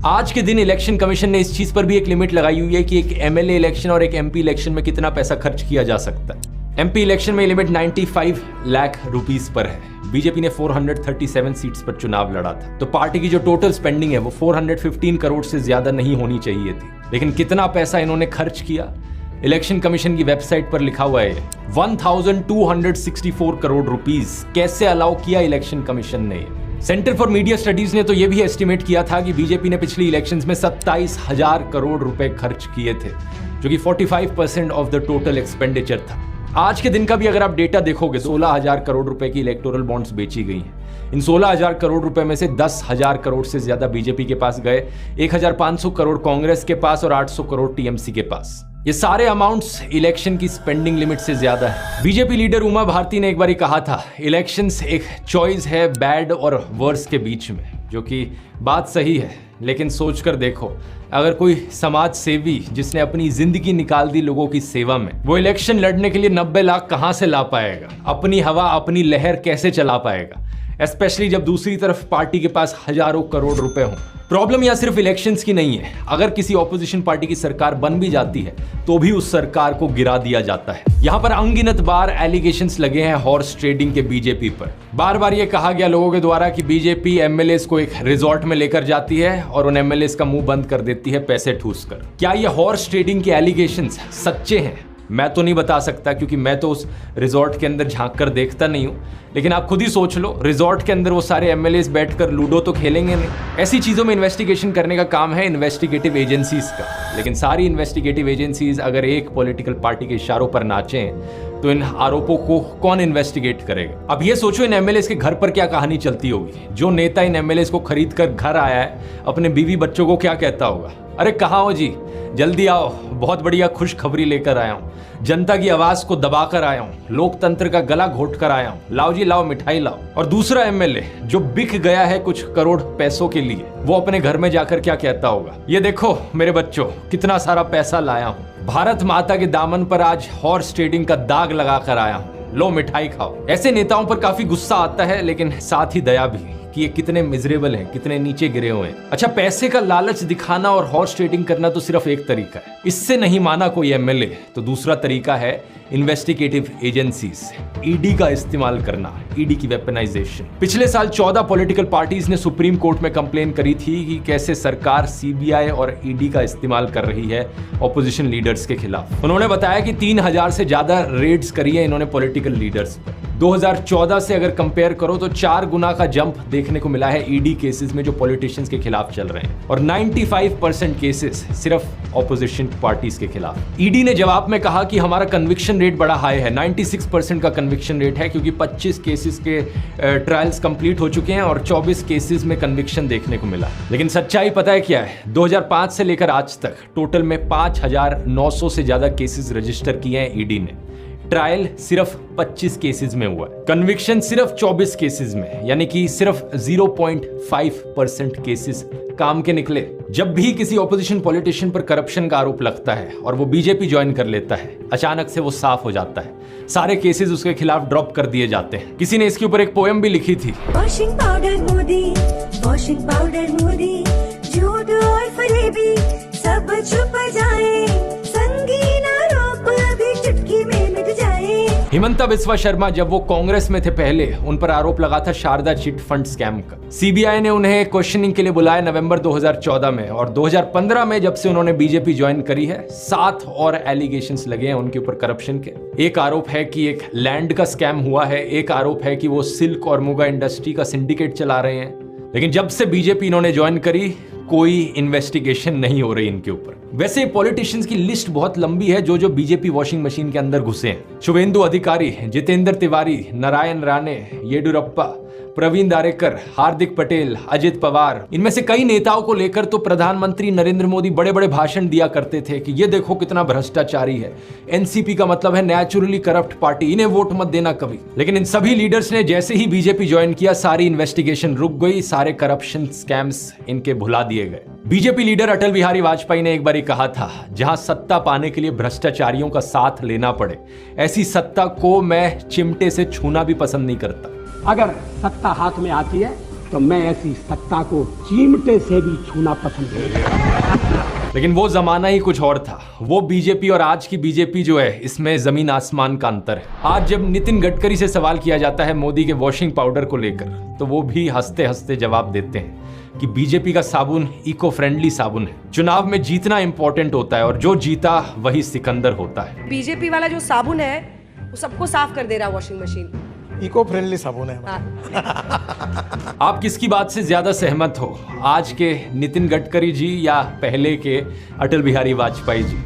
आज के दिन इलेक्शन कमीशन ने इस चीज पर भी एक लिमिट लगाई हुई है कि एक एमएलए इलेक्शन और एक एमपी इलेक्शन में कितना पैसा खर्च किया जा सकता है। एमपी इलेक्शन में लिमिट 95 लाख रुपीस पर है। बीजेपी ने 437 सीट्स पर चुनाव लड़ा था, तो पार्टी की जो टोटल स्पेंडिंग है वो 415 करोड़ से ज्यादा नहीं होनी चाहिए थी। लेकिन कितना पैसा इन्होंने खर्च किया, इलेक्शन कमीशन की वेबसाइट पर लिखा हुआ है 1264 करोड़ रुपीस कैसे अलाउ किया इलेक्शन कमीशन ने। सेंटर फॉर मीडिया स्टडीज ने तो यह भी एस्टिमेट किया था कि बीजेपी ने पिछली इलेक्शंस में 27,000 करोड़ रुपए खर्च किए थे, जो कि 45% ऑफ द टोटल एक्सपेंडिचर था। आज के दिन का भी अगर आप डेटा देखोगे, 16,000 करोड़ रुपए की इलेक्टोरल बॉन्ड्स बेची गई हैं। इन 16,000 करोड़ रुपए में से 10,000 करोड़ से ज्यादा बीजेपी के पास गए, 1,500 करोड़ कांग्रेस के पास और 800 करोड़ टीएमसी के पास। ये सारे अमाउंट्स इलेक्शन की स्पेंडिंग लिमिट से ज्यादा है। बीजेपी लीडर उमा भारती ने एक बार कहा था, इलेक्शंस एक चॉइस है बैड और वर्स के बीच में, जो कि बात सही है। लेकिन सोचकर देखो, अगर कोई समाज सेवी जिसने अपनी जिंदगी निकाल दी लोगों की सेवा में, वो इलेक्शन लड़ने के लिए 90 लाख कहां से ला पाएगा? अपनी हवा अपनी लहर कैसे चला पाएगा? स्पेशली जब दूसरी तरफ पार्टी के पास हजारों करोड़ रुपए हों। प्रॉब्लम यहां सिर्फ इलेक्शंस की नहीं है। अगर किसी ऑपोजिशन पार्टी की सरकार बन भी जाती है तो भी उस सरकार को गिरा दिया जाता है। यहां पर अनगिनत बार एलिगेशंस लगे हैं हॉर्स ट्रेडिंग के बीजेपी पर। बार बार ये कहा गया लोगों के द्वारा कि बीजेपी एमएलएस को एक रिजॉर्ट में लेकर जाती है और उन एमएलएस का मुंह बंद कर देती है पैसे ठूस कर। क्या ये हॉर्स ट्रेडिंग के एलिगेशंस सच्चे हैं? मैं तो नहीं बता सकता, क्योंकि मैं तो उस रिजॉर्ट के अंदर झांक कर देखता नहीं हूं। लेकिन आप खुद ही सोच लो, रिजॉर्ट के अंदर वो सारे एमएलएस बैठकर लूडो तो खेलेंगे नहीं। ऐसी चीजों में इन्वेस्टिगेशन करने का काम है इन्वेस्टिगेटिव एजेंसीज का। लेकिन सारी इन्वेस्टिगेटिव एजेंसीज अगर एक पॉलिटिकल पार्टी के इशारों पर नाचें तो इन आरोपों को कौन इन्वेस्टिगेट करेगा? अब ये सोचो, इन एमएलएस के घर पर क्या कहानी चलती होगी। जो नेता इन एमएलएस को खरीद कर घर आया है, अपने बीवी बच्चों को क्या कहता होगा? अरे कहाँ हो जी, जल्दी आओ, बहुत बढ़िया खुशखबरी लेकर आया हूँ, जनता की आवाज को दबाकर आया हूँ, लोकतंत्र का गला घोट कर आया हूँ, लाओ जी लाओ, मिठाई लाओ। और दूसरा एमएलए जो बिक गया है कुछ करोड़ पैसों के लिए, वो अपने घर में जाकर क्या कहता होगा? ये देखो मेरे बच्चों, कितना सारा पैसा लाया हूँ, भारत माता के दामन पर आज हॉर्स ट्रेडिंग का दाग लगा कर आया हूँ, लो मिठाई खाओ। ऐसे नेताओं पर काफी गुस्सा आता है, लेकिन साथ ही दया भी कि ये कितने मिजरेबल हैं, कितने नीचे गिरे हुए हैं। अच्छा, पैसे का लालच दिखाना और हॉर्स ट्रेडिंग करना तो सिर्फ एक तरीका है। इससे नहीं माना कोई एमएलए तो दूसरा तरीका है इन्वेस्टिगेटिव एजेंसीज, ईडी का इस्तेमाल करना, ईडी की वेपनाइजेशन। पिछले साल 14 पॉलिटिकल पार्टीज ने सुप्रीम कोर्ट में कंप्लेन करी थी कि कैसे सरकार सीबीआई और ईडी का इस्तेमाल कर रही है ऑपोजिशन लीडर्स के खिलाफ। उन्होंने बताया कि 3,000 से ज्यादा रेड्स करी है इन्होंने पॉलिटिकल लीडर्स पर। 2014 से अगर कंपेयर करो तो 4 गुना का जंप देखने को मिला है ईडी केसेस में जो पॉलिटिशियंस के खिलाफ चल रहे हैं, और 95% केसेस सिर्फ ऑपोजिशन पार्टीज के खिलाफ। ईडी ने जवाब में कहा कि हमारा कन्विक्शन रेट बड़ा हाई है, 96% का कन्विक्शन रेट है, क्योंकि 25 केसेस के ट्रायल्स कंप्लीट हो चुके हैं और 24 केसेस में कन्विक्शन देखने को मिला। लेकिन सच्चाई पता है क्या है? 2005 से लेकर आज तक टोटल में 5,900 से ज्यादा केसेस रजिस्टर किए हैं ईडी ने। ट्रायल सिर्फ 25 केसेस में हुआ है, कन्विक्शन सिर्फ 24 केसेस में, यानी कि सिर्फ 0.5% केसेस काम के निकले। जब भी किसी ऑपोजिशन पॉलिटिशियन पर करप्शन का आरोप लगता है और वो बीजेपी ज्वाइन कर लेता है, अचानक से वो साफ हो जाता है, सारे केसेस उसके खिलाफ ड्रॉप कर दिए जाते हैं। किसी ने इसके ऊपर एक पोएम भी लिखी थी, washing powder Modi, washing powder Modi, झूठ और फरेबी सब छुप जाए, संगीन आरोप अभी चुटकी में मिट जाए। हिमंता बिस्वा शर्मा जब वो कांग्रेस में थे पहले, उन पर आरोप लगा था शारदा चिट फंड स्कैम का। सीबीआई ने उन्हें क्वेश्चनिंग के लिए बुलाया नवंबर 2014 में, और 2015 में जब से उन्होंने बीजेपी ज्वाइन करी है, 7 और एलिगेशंस लगे हैं उनके ऊपर करप्शन के। एक आरोप है कि एक लैंड का स्कैम हुआ है, एक आरोप है कि वो सिल्क और मुगा इंडस्ट्री का सिंडिकेट चला रहे हैं। लेकिन जब से बीजेपी इन्होंने ज्वाइन करी, कोई इन्वेस्टिगेशन नहीं हो रही इनके ऊपर। वैसे पॉलिटिशियंस की लिस्ट बहुत लंबी है जो बीजेपी वॉशिंग मशीन के अंदर घुसे हैं। शुभेंदु अधिकारी, जितेंद्र तिवारी, नारायण राणे, येडुरप्पा, प्रवीण दारेकर, हार्दिक पटेल, अजित पवार, इनमें से कई नेताओं को लेकर तो प्रधानमंत्री नरेंद्र मोदी बड़े बड़े भाषण दिया करते थे कि ये देखो कितना भ्रष्टाचारी है, एनसीपी का मतलब है नेचुरली करप्ट पार्टी, इन्हें वोट मत देना कभी। लेकिन इन सभी लीडर्स ने जैसे ही बीजेपी ज्वाइन किया, सारी इन्वेस्टिगेशन रुक गई, सारे करप्शन स्कैम्स इनके भुला दिए गए। बीजेपी लीडर अटल बिहारी वाजपेयी ने एक बार कहा था, जहां सत्ता पाने के लिए भ्रष्टाचारियों का साथ लेना पड़े, ऐसी सत्ता को मैं चिमटे से छूना भी पसंद नहीं करता। अगर सत्ता हाथ में आती है तो मैं ऐसी सत्ता को चिमटे से भी छूना पसंद नहीं करता। लेकिन वो जमाना ही कुछ और था। वो बीजेपी और आज की बीजेपी जो है, इसमें जमीन आसमान का अंतर है। आज जब नितिन गडकरी से सवाल किया जाता है मोदी के वॉशिंग पाउडर को लेकर, तो वो भी हंसते हंसते जवाब देते हैं कि बीजेपी का साबुन इको फ्रेंडली साबुन है। चुनाव में जीतना इंपॉर्टेंट होता है और जो जीता वही सिकंदर होता है। बीजेपी वाला जो साबुन है वो सबको साफ कर दे रहा है वॉशिंग मशीन। इको फ्रेंडली साबुन है। आप किसकी बात से ज्यादा सहमत हो, आज के नितिन गडकरी जी या पहले के अटल बिहारी वाजपेयी जी?